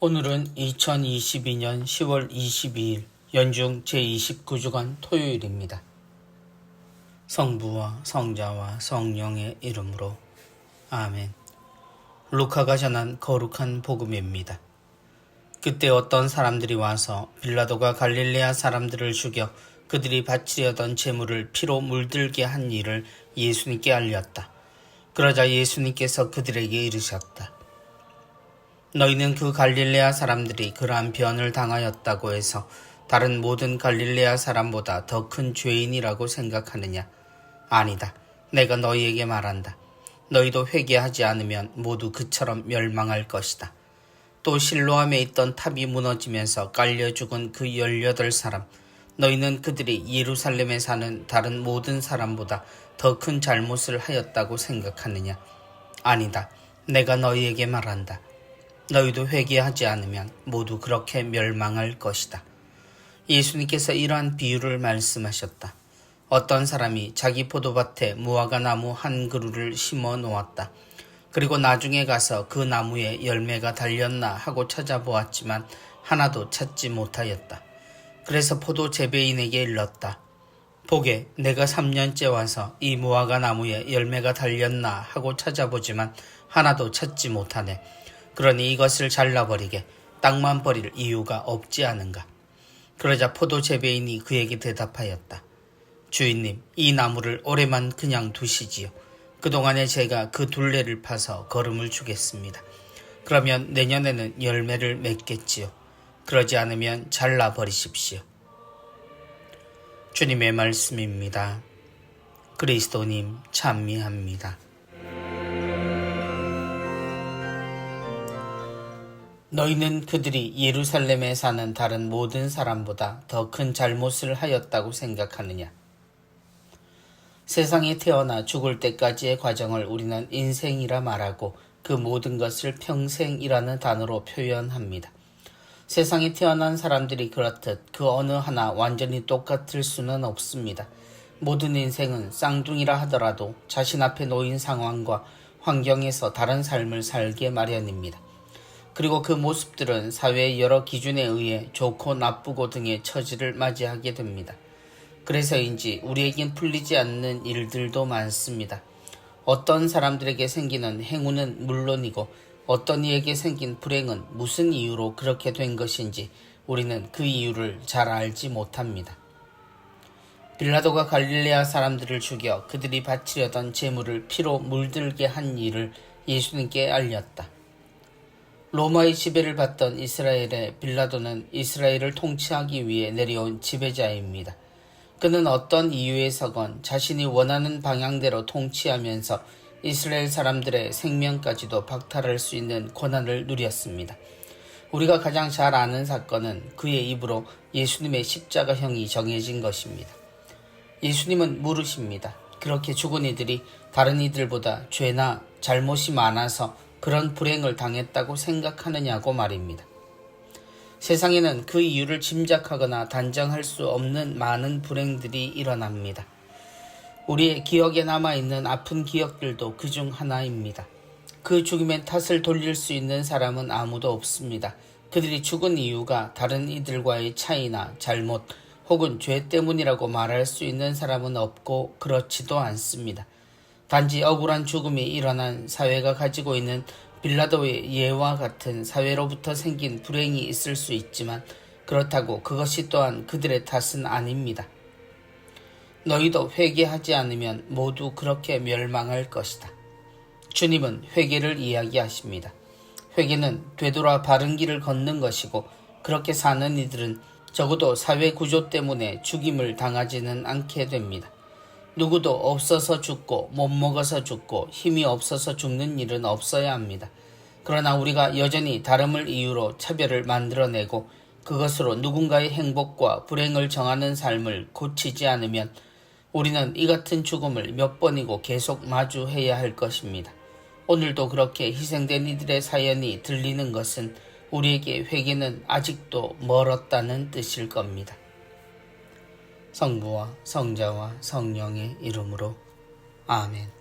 오늘은 2022년 10월 22일 연중 제29주간 토요일입니다. 성부와 성자와 성령의 이름으로 아멘. 루카가 전한 거룩한 복음입니다. 그때 어떤 사람들이 와서 빌라도가 갈릴레아 사람들을 죽여 그들이 바치려던 제물을 피로 물들게 한 일을 예수님께 알렸다. 그러자 예수님께서 그들에게 이르셨다. 너희는 그 갈릴레아 사람들이 그러한 변을 당하였다고 해서 다른 모든 갈릴레아 사람보다 더 큰 죄인이라고 생각하느냐? 아니다. 내가 너희에게 말한다. 너희도 회개하지 않으면 모두 그처럼 멸망할 것이다. 또 실로암에 있던 탑이 무너지면서 깔려 죽은 그 18사람, 너희는 그들이 예루살렘에 사는 다른 모든 사람보다 더 큰 잘못을 하였다고 생각하느냐? 아니다. 내가 너희에게 말한다. 너희도 회개하지 않으면 모두 그렇게 멸망할 것이다. 예수님께서 이러한 비유를 말씀하셨다. 어떤 사람이 자기 포도밭에 무화과 나무 한 그루를 심어 놓았다. 그리고 나중에 가서 그 나무에 열매가 달렸나 하고 찾아보았지만 하나도 찾지 못하였다. 그래서 포도 재배인에게 일렀다. 보게, 내가 3년째 와서 이 무화과 나무에 열매가 달렸나 하고 찾아보지만 하나도 찾지 못하네. 그러니 이것을 잘라버리게, 땅만 버릴 이유가 없지 않은가. 그러자 포도 재배인이 그에게 대답하였다. 주인님, 이 나무를 올해만 그냥 두시지요. 그동안에 제가 그 둘레를 파서 거름을 주겠습니다. 그러면 내년에는 열매를 맺겠지요. 그러지 않으면 잘라버리십시오. 주님의 말씀입니다. 그리스도님 찬미합니다. 너희는 그들이 예루살렘에 사는 다른 모든 사람보다 더 큰 잘못을 하였다고 생각하느냐? 세상에 태어나 죽을 때까지의 과정을 우리는 인생이라 말하고 그 모든 것을 평생이라는 단어로 표현합니다. 세상에 태어난 사람들이 그렇듯 그 어느 하나 완전히 똑같을 수는 없습니다. 모든 인생은 쌍둥이라 하더라도 자신 앞에 놓인 상황과 환경에서 다른 삶을 살게 마련입니다. 그리고 그 모습들은 사회의 여러 기준에 의해 좋고 나쁘고 등의 처지를 맞이하게 됩니다. 그래서인지 우리에겐 풀리지 않는 일들도 많습니다. 어떤 사람들에게 생기는 행운은 물론이고 어떤 이에게 생긴 불행은 무슨 이유로 그렇게 된 것인지 우리는 그 이유를 잘 알지 못합니다. 빌라도가 갈릴레아 사람들을 죽여 그들이 바치려던 제물을 피로 물들게 한 일을 예수님께 알렸다. 로마의 지배를 받던 이스라엘의 빌라도는 이스라엘을 통치하기 위해 내려온 지배자입니다. 그는 어떤 이유에서건 자신이 원하는 방향대로 통치하면서 이스라엘 사람들의 생명까지도 박탈할 수 있는 권한을 누렸습니다. 우리가 가장 잘 아는 사건은 그의 입으로 예수님의 십자가형이 정해진 것입니다. 예수님은 물으십니다. 그렇게 죽은 이들이 다른 이들보다 죄나 잘못이 많아서 그런 불행을 당했다고 생각하느냐고 말입니다. 세상에는 그 이유를 짐작하거나 단정할 수 없는 많은 불행들이 일어납니다. 우리의 기억에 남아있는 아픈 기억들도 그중 하나입니다. 그 죽음의 탓을 돌릴 수 있는 사람은 아무도 없습니다. 그들이 죽은 이유가 다른 이들과의 차이나 잘못 혹은 죄 때문이라고 말할 수 있는 사람은 없고 그렇지도 않습니다. 단지 억울한 죽음이 일어난 사회가 가지고 있는 빌라도의 예와 같은 사회로부터 생긴 불행이 있을 수 있지만 그렇다고 그것이 또한 그들의 탓은 아닙니다. 너희도 회개하지 않으면 모두 그렇게 멸망할 것이다. 주님은 회개를 이야기하십니다. 회개는 되돌아 바른 길을 걷는 것이고 그렇게 사는 이들은 적어도 사회 구조 때문에 죽임을 당하지는 않게 됩니다. 누구도 없어서 죽고 못 먹어서 죽고 힘이 없어서 죽는 일은 없어야 합니다. 그러나 우리가 여전히 다름을 이유로 차별을 만들어내고 그것으로 누군가의 행복과 불행을 정하는 삶을 고치지 않으면 우리는 이 같은 죽음을 몇 번이고 계속 마주해야 할 것입니다. 오늘도 그렇게 희생된 이들의 사연이 들리는 것은 우리에게 회개는 아직도 멀었다는 뜻일 겁니다. 성부와 성자와 성령의 이름으로 아멘.